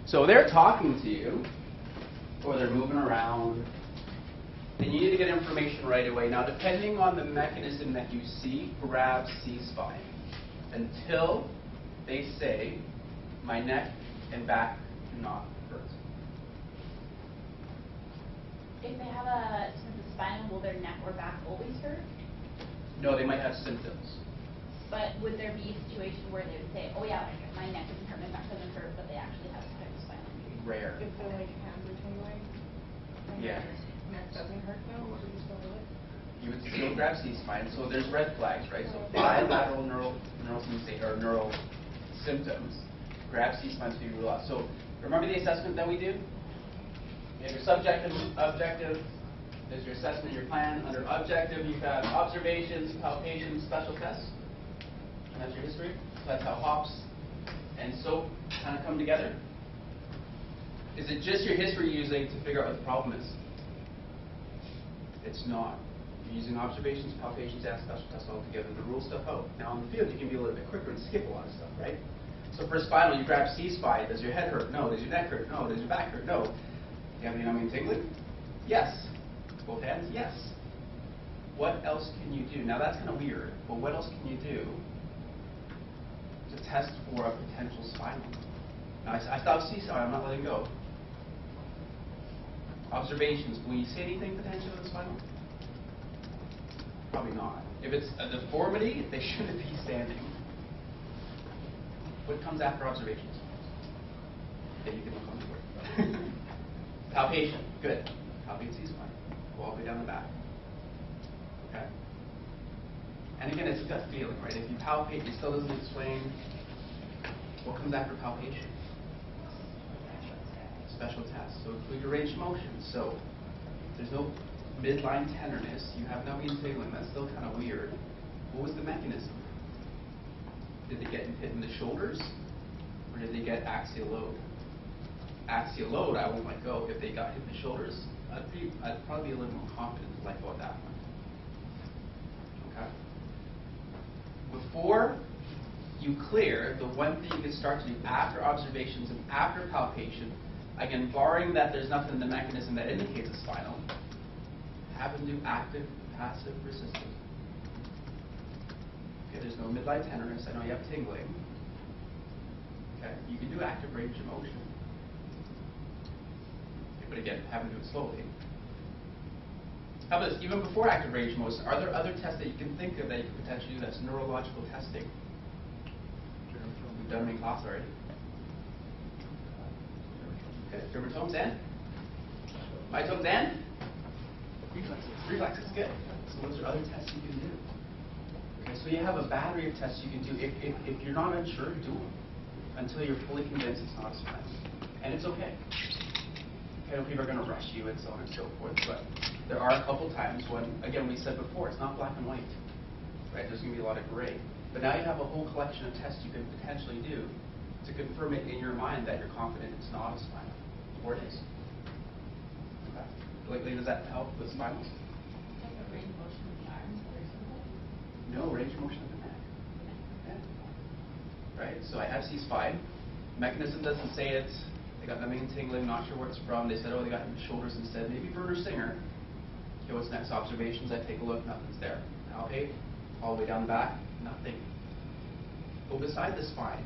So they're talking to you, or they're moving around, and you need to get information right away. Now, depending on the mechanism that you see, grab C-spine until they say, my neck and back do not hurt. If they have a symptom spinal, will their neck or back always hurt? No, they might have symptoms. But would there be a situation where they would say, oh yeah, my neck doesn't hurt, my back doesn't hurt, but they actually have some type of spinal injury? Rare. If they're like hands are tingling, and Yeah. their neck doesn't hurt though, would you still do it? You would still grab C-spine. So there's red flags, right? So bilateral neural symptoms. Grab C-spine so you rule out. So remember the assessment that we do? You have your subjective, objective. There's your assessment, your plan. Under objective, you've got observations, palpations, special tests. And that's your history. So that's how HOPS and SOAP kind of come together. Is it just your history you're using to figure out what the problem is? It's not. You're using observations, palpations, and special tests all together to rule stuff out. Now, in the field, you can be a little bit quicker and skip a lot of stuff, right? So for spinal, you grab C-spine. Does your head hurt? No. Does your neck hurt? No. Does your back hurt? No. Do you have any numbing and tingling? Yes. Both hands? Yes. What else can you do? Now, that's kind of weird, but what else can you do to test for a potential spinal? Now, I stopped C-spine. I'm not letting go. Observations. Will you say anything potential with the spinal? Probably not. If it's a deformity, they shouldn't be standing. What comes after observations? Yeah, you can look on the board. Palpation. Good. Palpate C-spine. Go all the way down the back. Okay? And again, it's a gut feeling, right? If you palpate, it still doesn't swing. What comes after palpation? Special tests. So include your range of motion. So there's no midline tenderness. You have numbing and tingling. That's still kind of weird. What was the mechanism? Did they get hit in the shoulders, or did they get axial load? Axial load, I won't let go. If they got hit in the shoulders, I'd probably be a little more confident to let go at that point. Okay. Before you clear, the one thing you can start to do after observations and after palpation, again, barring that there's nothing in the mechanism that indicates a spinal, have them do active, passive resistance. Okay, there's no midline tenderness. I know you have tingling. Okay, you can do active range of motion. Okay, but again, have them do it slowly. How about this? Even before active range of motion, are there other tests that you can think of that you could potentially do that's neurological testing? We've done them in class already. Okay, dermatomes and? Myotomes and? Reflexes. Reflexes, good. So those are other tests you can do. Okay, so you have a battery of tests you can do. If you're not unsure, do them until you're fully convinced it's not a spinal. And it's okay. Okay, no people are going to rush you and so on and so forth, but there are a couple times when, again, we said before, it's not black and white. Right? There's going to be a lot of gray. But now you have a whole collection of tests you can potentially do to confirm it in your mind that you're confident it's not a spinal. Or it is. Okay. Lately, does that help with spinals? Like a range of motion of the arms or something? No, range of motion of the neck. Yeah. Right? So I have C-spine. Mechanism doesn't say it. They got numbing and tingling, not sure where it's from. They said, oh, they got it in the shoulders instead. Maybe Werner Singer. Okay, what's next? Observations. I take a look, nothing's there. Palpate, all the way down the back, nothing. Go beside the spine.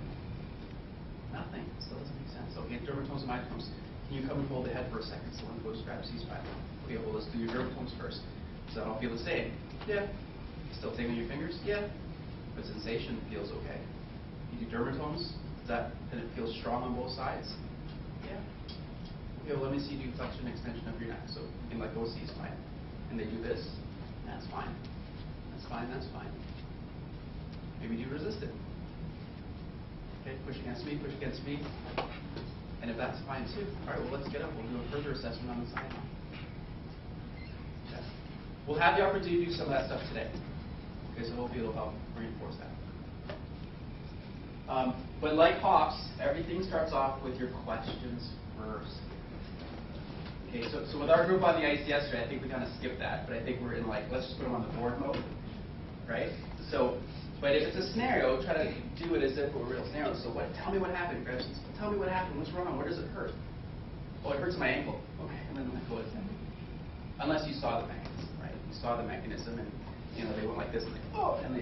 Nothing. Still doesn't make sense. Okay, dermatomes and myotomes. Can you come and hold the head for a second? Someone goes grab C-spine. Okay, well, let's do your dermatomes first. Does that all feel the same? Yeah. Still tingling your fingers? Yeah. But sensation feels okay. You do dermatomes? Does it feel strong on both sides? Yeah. Okay, well, let me see you do flexion and extension of your neck. So you can let go of C-spine. And they do this. That's fine. That's fine, that's fine. Maybe do resistant. Okay, push against me, push against me. And if that's fine too, all right, well, let's get up. We'll do a further assessment on the side. Okay. We'll have the opportunity to do some of that stuff today. Okay, so hopefully it'll help reinforce that. But like HOPS, everything starts off with your questions first. Okay, so with our group on the ice yesterday, I think we kind of skipped that, but I think we're in like, let's just put them on the board mode, right? So But if it's a scenario, try to do it as if it were a real scenario. So tell me what happened, Greg. Tell me what happened. What's wrong? Where does it hurt? Oh, it hurts my ankle. Okay, and then let go of it. Unless you saw the mechanism, right? You saw the mechanism, and they went like this, and they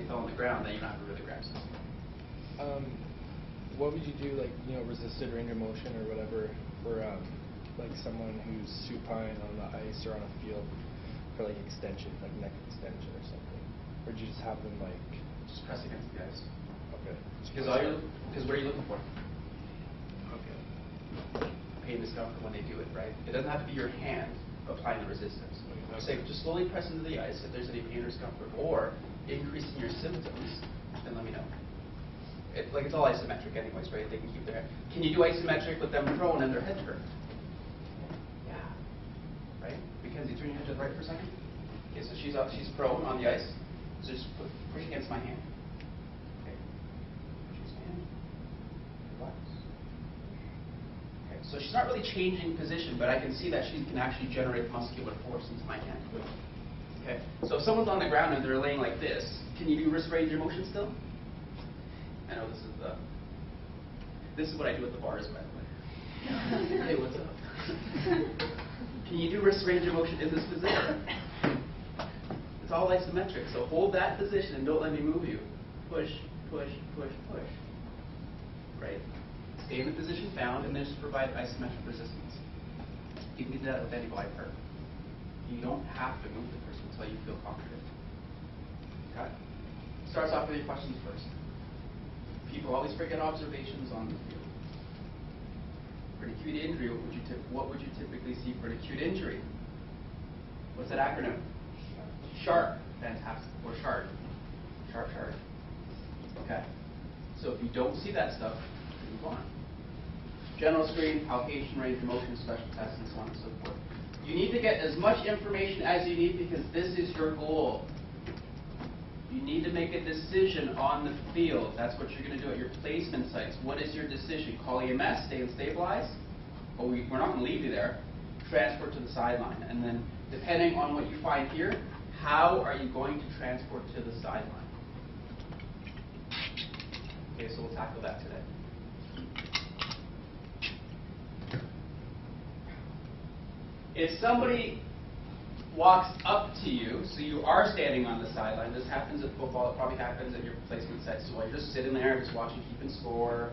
fell on the ground. Then you don't have to really grab something. What would you do, like, resisted range of motion or whatever for like someone who's supine on the ice or on a field for like extension, like neck extension or something? Or would you just have them like Just press against the ice. okay? Because what are you looking for? Okay. Pain, discomfort when they do it, right? It doesn't have to be your hand applying the resistance. Say, just slowly press into the ice if there's any pain or discomfort, or increasing your symptoms, then let me know. It's all isometric anyways, right? They can keep their head. Can you do isometric with them prone and their head turned? Yeah. Right? Mackenzie, turn your head to the right for a second. Okay, so she's prone on the ice. So just push against my hand. Okay. Push against my hand. Relax. Okay, so she's not really changing position, but I can see that she can actually generate muscular force into my hand. Okay, so if someone's on the ground and they're laying like this, can you do wrist range of motion still? I know this is what I do at the bars, by the way. Hey, what's up? Can you do wrist range of motion in this position? It's all isometric, so hold that position and don't let me move you. Push, push, push, push. Right? Stay in the position found, and then just provide isometric resistance. You can do that with any body part. You don't have to move the person until you feel confident. Okay? Starts off with your questions first. People always forget observations on the field. For an acute injury, what would you typically see for an acute injury? What's that acronym? SHARP. Fantastic. Or SHARP. SHARP, SHARP. Okay. So if you don't see that stuff, move on. General screen, palpation, range of motion, special tests, and so on and so forth. You need to get as much information as you need because this is your goal. You need to make a decision on the field. That's what you're going to do at your placement sites. What is your decision? Call EMS, stay and stabilize? Well, we're not going to leave you there. Transport to the sideline. And then, depending on what you find here, how are you going to transport to the sideline? Okay, so we'll tackle that today. If somebody walks up to you, so you are standing on the sideline, this happens at football, it probably happens at your placement sets, so while you're just sitting there, just watching, keeping score,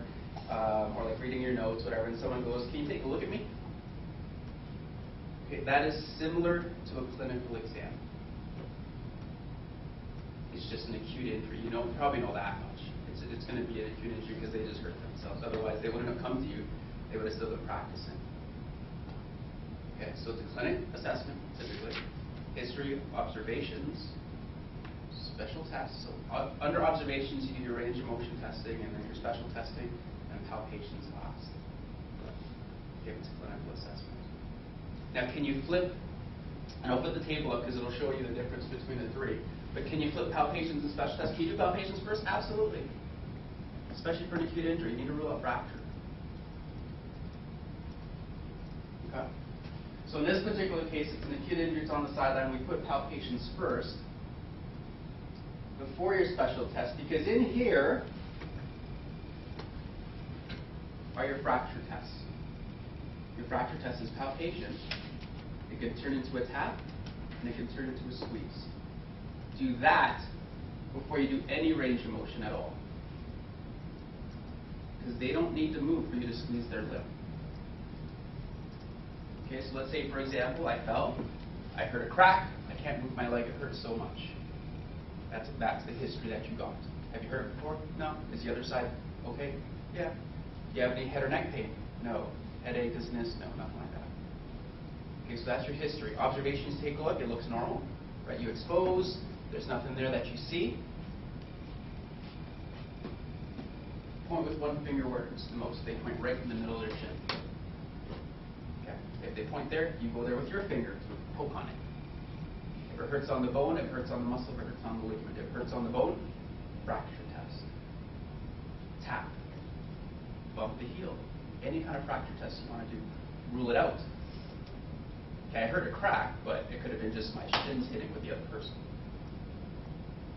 or like reading your notes, whatever, and someone goes, can you take a look at me? Okay, that is similar to a clinical exam. It's just an acute injury. You probably know that much. It's going to be an acute injury because they just hurt themselves. Otherwise, they wouldn't have come to you. They would have still been practicing. Okay, so it's a clinic assessment, typically. History, observations, special tests. So under observations, you do your range of motion testing, and then your special testing, and palpations last. Okay, it's a clinical assessment. Now, can you flip, and I'll put the table up because it'll show you the difference between the three, but can you flip palpations and special tests? Can you do palpations first? Absolutely. Especially for an acute injury, you need to rule out fracture. Okay? So in this particular case, it's an acute injury, it's on the sideline, we put palpations first before your special test, because in here are your fracture tests. Your fracture test is palpation. It can turn into a tap, and it can turn into a squeeze. Do that before you do any range of motion at all. Because they don't need to move for you to squeeze their limb. Okay, so let's say, for example, I fell, I heard a crack, I can't move my leg, it hurts so much. That's the history that you got. Have you heard it before? No? Is the other side okay? Yeah. Do you have any head or neck pain? No. Headache, dizziness? No, nothing like that. Okay, so that's your history. Observations, take a look, it looks normal. Right? You expose, there's nothing there that you see. Point with one finger where it hurts the most. They point right in the middle of their chin. Okay. If they point there, you go there with your finger. Poke on it. If it hurts on the bone, if it hurts on the muscle, if it hurts on the ligament. If it hurts on the bone, fracture test. Tap. Bump the heel. Any kind of fracture test you want to do. Rule it out. Okay, I heard a crack, but it could have been just my shins hitting with the other person.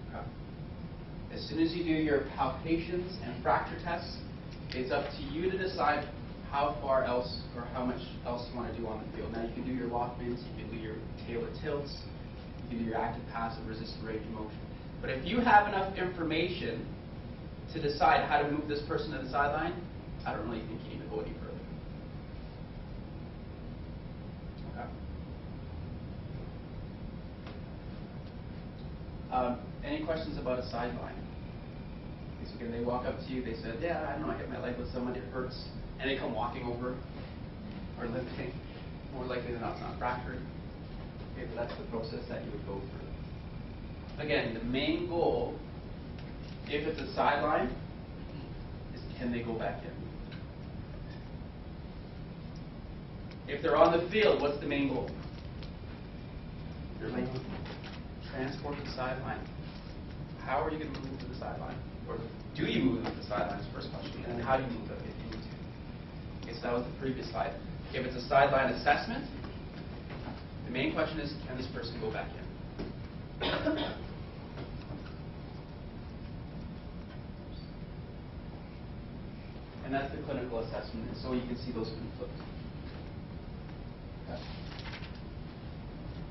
Okay. As soon as you do your palpations and fracture tests, it's up to you to decide how far else or how much else you want to do on the field. Now you can do your Lockmans, you can do your Taylor tilts, you can do your active passive resisted range of motion. But if you have enough information to decide how to move this person to the sideline, I don't really think you need to go any further. Okay. Any questions about a sideline? Because again, they walk up to you, they said, yeah, I don't know, I hit my leg with someone, it hurts, and they come walking over or limping. More likely than not, it's not fractured. Okay, but that's the process that you would go through. Again, the main goal, if it's a sideline, is can they go back in? If they're on the field, what's the main goal? You're like, transport the sideline. How are you going to move to the sideline? Or do you move to the sideline is the first question. And then how do you move them if you need to? Okay, so that was the previous slide. If it's a sideline assessment, the main question is, can this person go back in? And that's the clinical assessment. So you can see those conflict. Okay.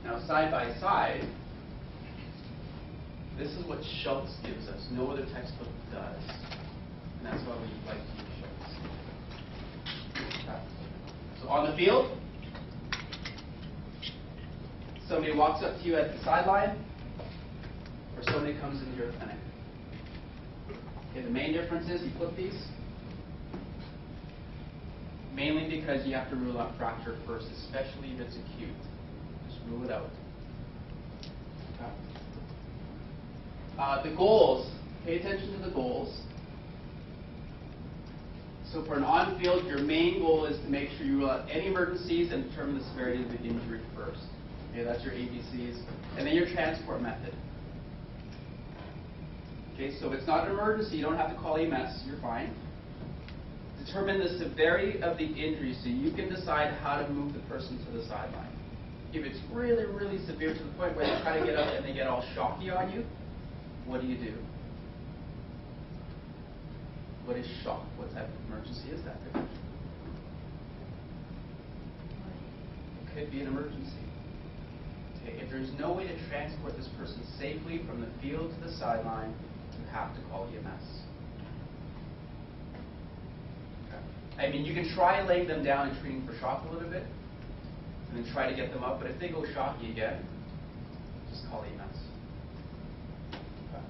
Now, side by side, this is what Schultz gives us. No other textbook does. And that's why we like to use Schultz. Okay. So on the field, somebody walks up to you at the sideline, or somebody comes into your clinic. Okay, the main difference is you flip these. Mainly because you have to rule out fracture first, especially if it's acute. Just rule it out. Okay. The goals, pay attention to the goals. So for an on-field, your main goal is to make sure you rule out any emergencies and determine the severity of the injury first. Okay, that's your ABCs. And then your transport method. Okay, so if it's not an emergency, you don't have to call EMS, you're fine. Determine the severity of the injury so you can decide how to move the person to the sideline. If it's really, really severe to the point where they try to get up and they get all shocky on you, what do you do? What is shock? What type of emergency is that? It could be an emergency. Okay, if there's no way to transport this person safely from the field to the sideline, you have to call EMS. I mean, you can try laying them down and treating for shock a little bit, and then try to get them up, but if they go shocky again, just call EMS. Okay.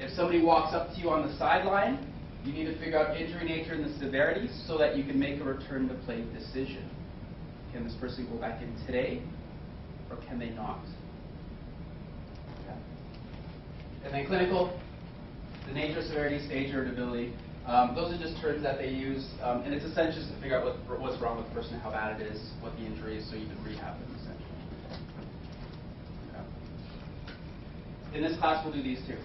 If somebody walks up to you on the sideline, you need to figure out injury nature and the severity so that you can make a return to play decision. Can this person go back in today, or can they not? Okay. And then clinical, the nature, severity, stage, or debility. Those are just terms that they use, and it's essentially just to figure out what's wrong with the person, how bad it is, what the injury is, so you can rehab them, essentially. Okay. In this class, we'll do these two.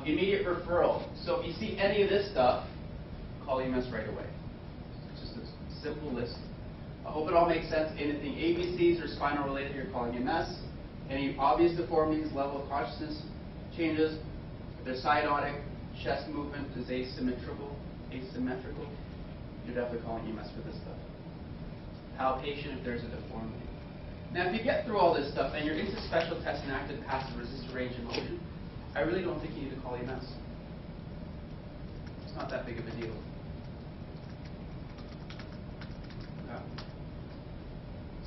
Immediate referral. So if you see any of this stuff, call EMS right away. It's just a simple list. I hope it all makes sense. Anything ABCs or spinal related, you're calling EMS. Any obvious deformities, level of consciousness changes, if they're cyanotic, chest movement is asymmetrical, you're definitely calling EMS for this stuff. Palpation if there's a deformity. Now, if you get through all this stuff and you're into special tests and active passive resisted range of motion, I really don't think you need to call EMS. It's not that big of a deal. Okay.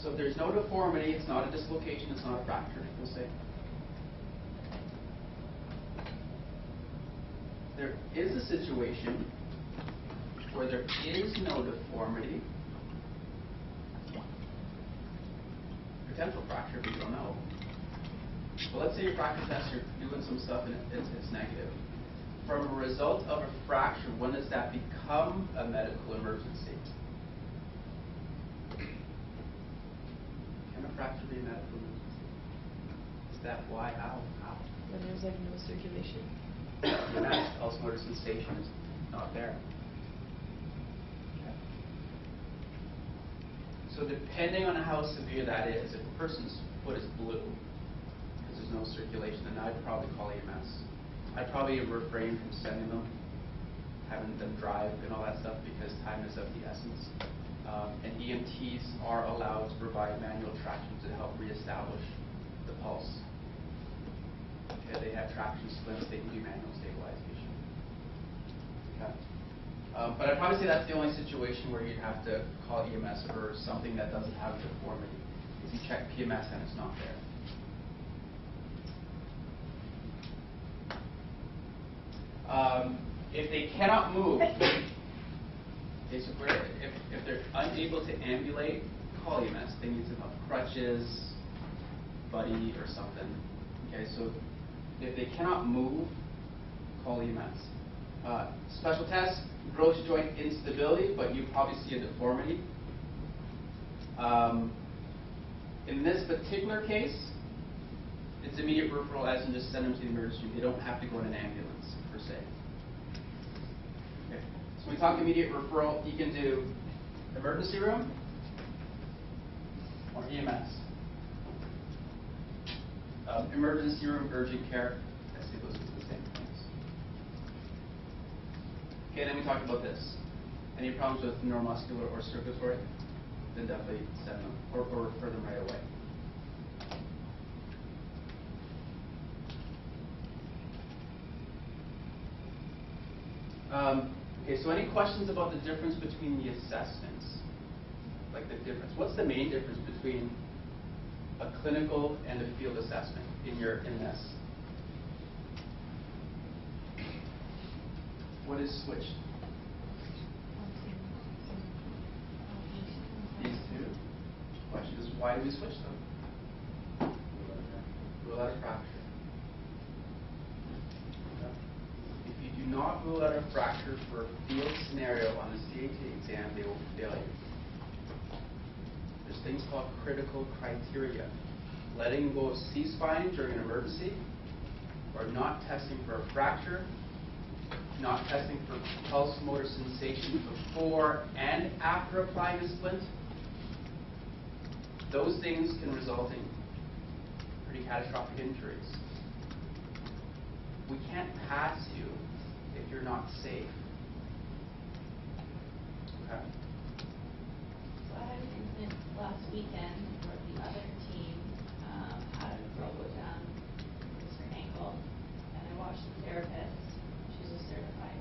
So if there's no deformity, it's not a dislocation, it's not a fracture, we'll say. There is a situation where there is no deformity, potential fracture, but you don't know. Well, let's say your fracture test, you're doing some stuff and it's negative. From a result of a fracture, when does that become a medical emergency? Can a fracture be a medical emergency? Is that why? How? When there's like no circulation. The pulse motor sensation is not there. Okay. So depending on how severe that is, if a person's foot is blue, because there's no circulation, then I'd probably call EMS. I'd probably refrain from sending them, having them drive and all that stuff, because time is of the essence. And EMTs are allowed to provide manual traction to help reestablish the pulse. Okay, they have traction splints, they can do manual stabilization. Okay. But I'd probably say that's the only situation where you'd have to call EMS for something that doesn't have a deformity. If you check PMS and it's not there. If they cannot move, okay, so if they're unable to ambulate, call EMS. They need some help, crutches, buddy, or something. Okay, so if they cannot move, call EMS. Special test, gross joint instability, but you probably see a deformity. In this particular case, it's immediate referral, as in just send them to the emergency room. They don't have to go in an ambulance, per se. Okay. So we talk immediate referral, you can do emergency room or EMS. Emergency room, urgent care, I see those as the same things. Okay, then we talked about this. Any problems with neuromuscular or circulatory? Then definitely send them or refer them right away. Okay, so any questions about the difference between the assessments? Like the difference. What's the main difference between a clinical and a field assessment in this? What is switched? These two. Question is, why do we switch them? Rule out a fracture. If you do not rule out a fracture for a field scenario on the CAT exam, they will fail you. There's things called critical criteria. Letting go of C-spine during an emergency, or not testing for a fracture, not testing for pulse motor sensation before and after applying a splint. Those things can result in pretty catastrophic injuries. We can't pass you if you're not safe. Okay. So I had an incident last weekend where the other team had a girl go down with her ankle, and I watched the therapist. She's a certified.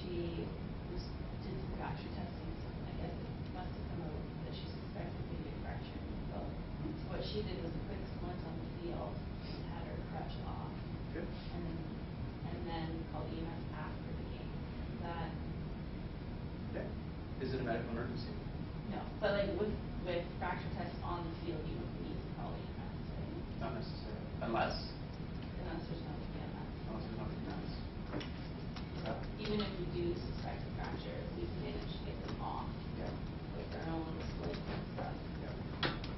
She did some fracture testing. I guess it must have come out that she suspected maybe a fracture in the ankle. So what she did was a quick splint on the field and had her crutch off. Good. And then called EMS after the game. Is that Okay. Is it a medical emergency? no? But like with fracture tests on the field, you don't need to call EMS, right? Not necessarily. Unless Unless there's no EMS. there's nothing else. Okay. Even if we do suspect a fracture, we can manage to get them off Yeah. with our own splints and stuff. Yeah.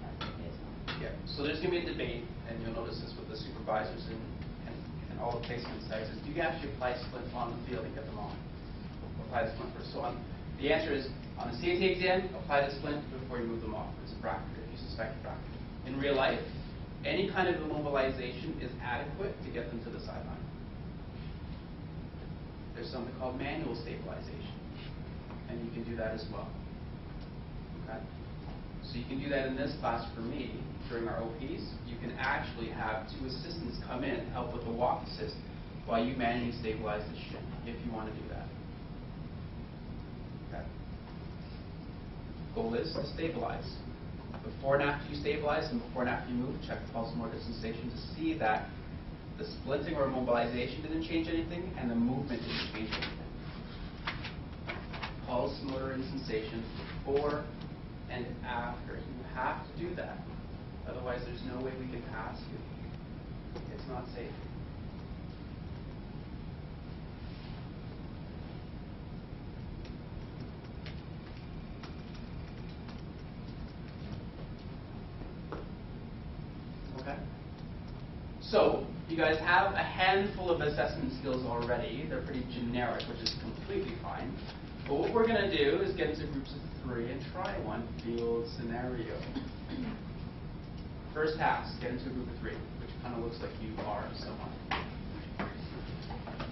That's okay as well. Yeah, so there's going to be a debate, and you'll notice this with the supervisors and all the placement sites, is do you actually apply splint on the field and get them on? Apply the splint first. So the answer is, on the CAT exam, apply the splint before you move them off. It's a fracture, if you suspect a fracture. In real life, any kind of immobilization is adequate to get them to the sideline. There's something called manual stabilization, and you can do that as well. Okay? So you can do that in this class for me during our OPs. You can actually have two assistants come in and help with the walk assist while you manually stabilize the shin, if you want to do that. Okay. Goal is to stabilize. Before and after you stabilize and before and after you move, check the pulse motor sensation to see that the splinting or immobilization didn't change anything and the movement didn't change anything. Pulse motor and sensation before and after. You have to do that. Otherwise, there's no way we can pass you. It's not safe. Okay? So, you guys have a handful of assessment skills already. They're pretty generic, which is completely fine. But what we're going to do is get into groups of 3 and try one field scenario. First task, get into a group of 3, which kind of looks like you are someone.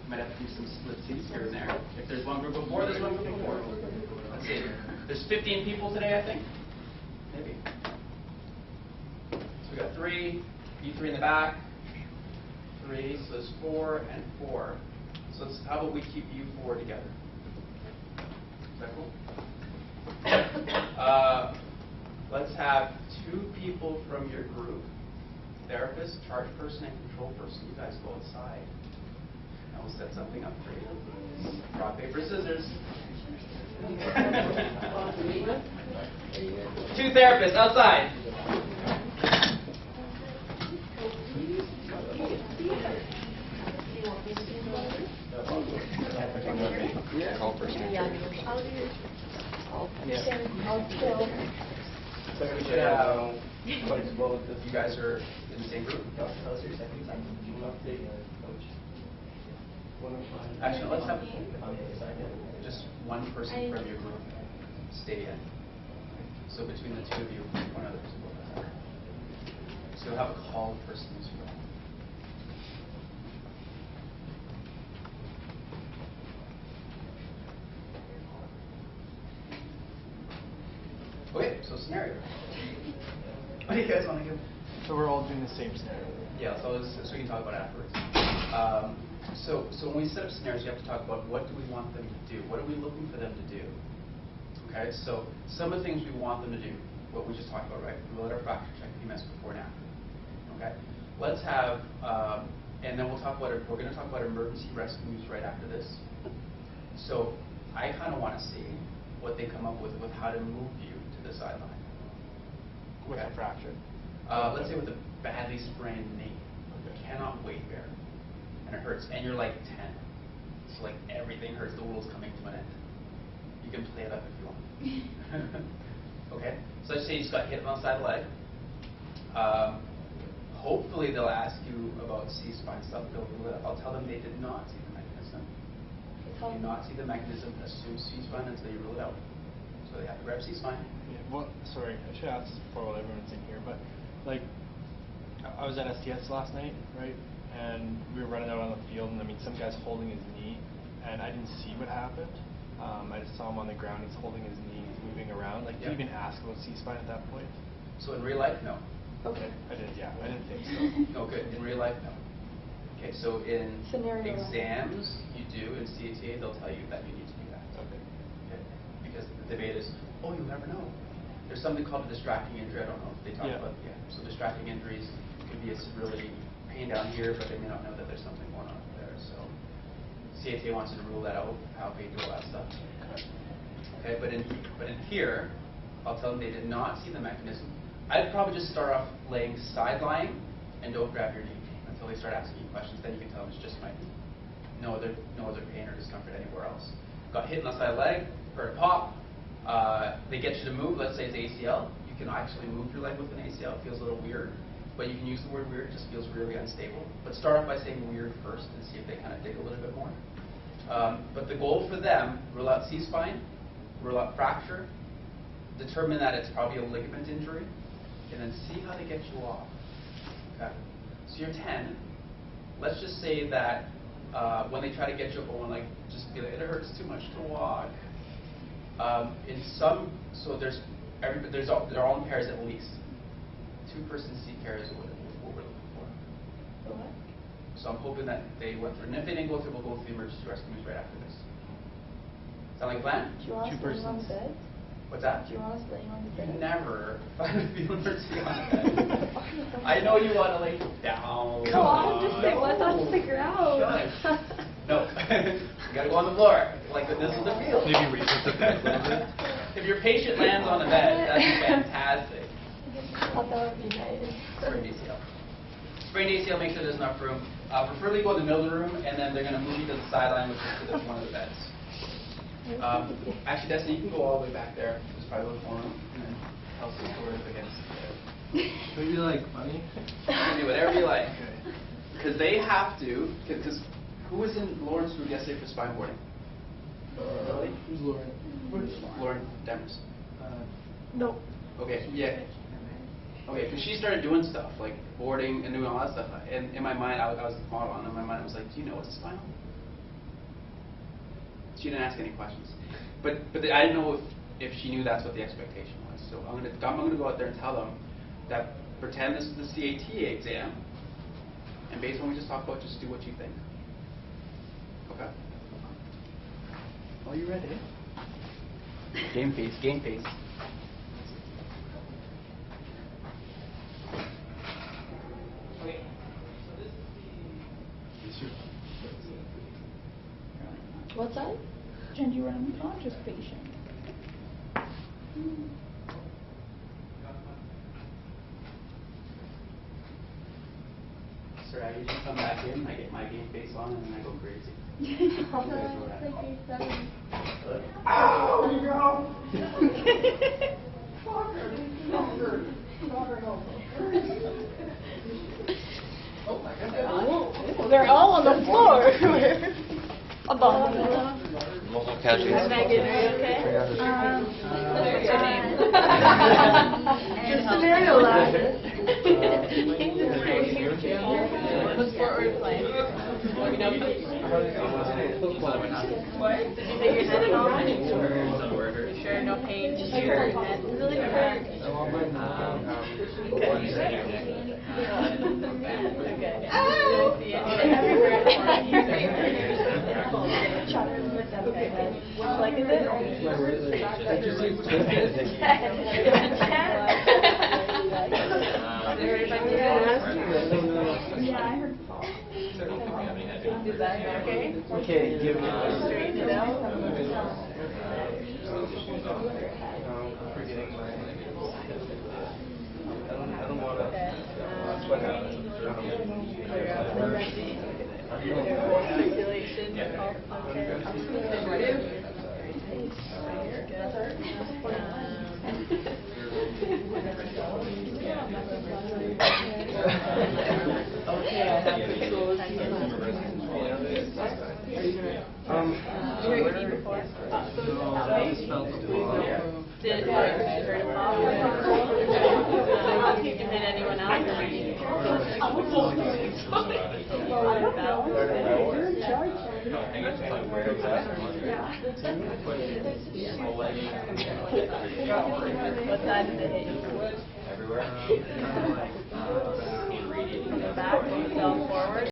Might have to do some split seats here and there. If there's one group of 4, there's one group of 4. Let's see. There's 15 people today, I think. Maybe. So we got 3, you 3 in the back, 3, so there's 4 and 4. So how about we keep you 4 together? Is that cool? Let's have 2 people from your group, therapist, charge person, and control person. You guys go outside. And we'll set something up for you. Rock, paper, scissors. 2 therapists outside. Call first. So we should have flexible if you guys are in the same group. Actually, let's have just one person from your group stay in. So between the 2 of you, one other person will. So you'll have a call person as well. Okay, so scenario. What do you guys want to give? So we're all doing the same scenario. Yeah, so we can talk about it afterwards. So when we set up scenarios, you have to talk about what do we want them to do? What are we looking for them to do? Okay, so some of the things we want them to do, what we just talked about, right? Rule out our fracture check PMS before and after. Okay, let's have, and then we're going to talk about emergency rescues right after this. So I kind of want to see what they come up with how to move you to the sideline. With a fracture. Let's say with a badly sprained knee. Okay. Cannot weight bear. And it hurts. And you're like 10. So like everything hurts. The world's coming to an end. You can play it up if you want. Okay? So let's say you just got hit on the side of the leg. Hopefully they'll ask you about C-spine stuff. I'll tell them they did not see the mechanism. They did not see the mechanism. Assume C-spine until you rule it out. So they have to grab C-spine. Yeah, well, sorry, I should ask this before while everyone's in here, but like, I was at STS last night, right? And we were running out on the field, and I mean, some guy's holding his knee, and I didn't see what happened. I just saw him on the ground. He's holding his knee, he's moving around. Like, did you even ask about C-spine at that point? So in real life, no. Okay. I didn't. Yeah, I didn't think so. No, good. In real life, no. Okay, so in Scenario. exams, you do. In CATA, they'll tell you that you need to do that. Okay. Okay? Because the debate is, oh, you'll never know. There's something called a distracting injury. I don't know if they talk about it. Yeah. So distracting injuries could be a really pain down here, but they may not know that there's something going on up there. So CATA wants you to rule that out, how do all that stuff. Okay, but in here, I'll tell them they did not see the mechanism. I'd probably just start off laying side-lying and don't grab your knee until they start asking you questions. Then you can tell them it's just my knee. No other pain or discomfort anywhere else. Got hit in the side leg, heard a pop. They get you to move. Let's say it's ACL. You can actually move your leg with an ACL. It feels a little weird, but you can use the word weird. It just feels really unstable. But start off by saying weird first and see if they kind of dig a little bit more. But the goal for them, rule out C-spine, rule out fracture, determine that it's probably a ligament injury, and then see how they get you off. Okay? So you're 10. Let's just say that when they try to get you up on one leg, just be like, it hurts too much to walk. They're all in pairs at least. 2-person seat care is what we're looking for. What? So I'm hoping that they went through. And if they didn't go through, we'll go through the emergency rescues right after this. Sound like a plan? Do you want us laying on the bed? What's that? Do you want us laying on the You bed? never find a emergency on bed. I know you want to lay down. Come on, just say let us figure out. Shush. No. You got to go on the floor. Like this is the field. Maybe raise the bed a little bit. If your patient lands on the bed, that's fantastic. I thought that would be nice. Sprained ACL. Sprained ACL, make sure there's enough room. Preferably go in the middle of the room, and then they're going to move you to the sideline, which is to one of the beds. Actually, Destiny, you can go all the way back there. There's probably a little more room, and then Kelsey will go against there. What do you like, funny? You can do whatever you like. Because they have to, because who was in Lawrence Group yesterday for spine boarding? Who's Lauren? Lauren Demers. Nope. Okay, yeah. Okay, because she started doing stuff, like boarding and doing all that stuff. And in my mind, I was the model, and in my mind, I was like, do you know what's a spinal? She didn't ask any questions. But I didn't know if she knew that's what the expectation was. So I'm gonna go out there and tell them that pretend this is the CAT exam, and based on what we just talked about, just do what you think. Okay? Are you ready? Game face, game face. Okay. So this is the. What's that? Gender unconscious patient. Sir, I usually come back in, I get my game face on, and then I go crazy. They're all on the floor. Above. Megan, are you okay? What's your name? Just scenario lab. What sport were you playing? Did you take your sitting on? You sure? No pain? Just your head? Really hurt? Okay. Everywhere. Which leg is it? Yeah, I heard Paul. Is that okay? Okay, give me Straighten it out. forgetting my. I don't want to. That's what happened. Clear out the recti. Circulation. Okay, I have to close. Did you before? Did you hit anyone else? What side did they hit you? Everywhere. From the back, fell forward.